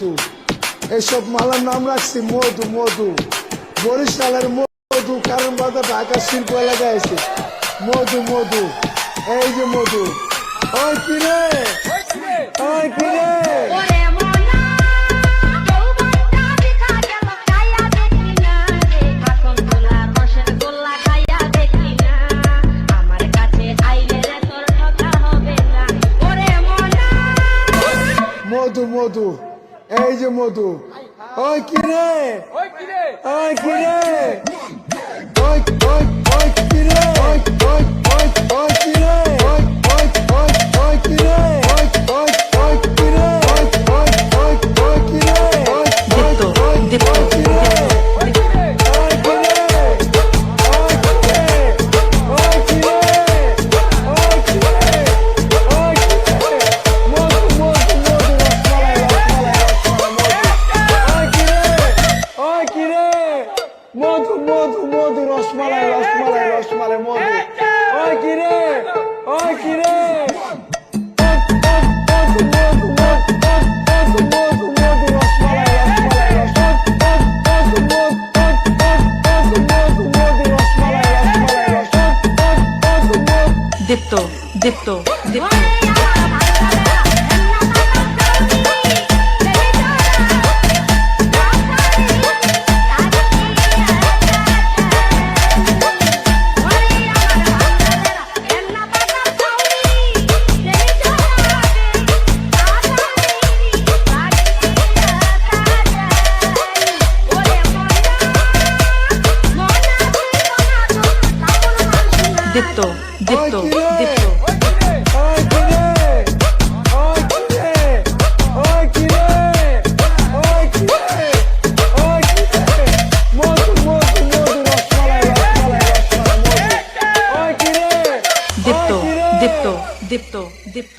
মধু, এইসব মালার নাম রাখছি মধু। মধু বরিশালের মধু, কারণ বাজার ঢাকা শিল্প এলাকায় আছে মধু। মধু এই যে মধু। ওই কিরে, ওই কিরে, মধু মধু এই যে মধু। ওই কিরে, ওই কিরে, ওই কিরে, ওই ওই ওই কিরে, ওই ওই ওই ওই কিরে, ওই ওই ওই ওই কিরে, ওই ওই ওই কিরে, ওই ওই ওই ওই কিরে, ওই দীপ্ত দীপ্ত মধু মধু মধু রসমালাই রসমালাই রসমালাই মধু। ওই কিরে, ওই কিরে, দীপ্ত দীপ্ত দীপ্ত দীপ্ত দীপ্ত দীপ্ত দীপ্ত দীপ্ত দীপ্ত দীপ্ত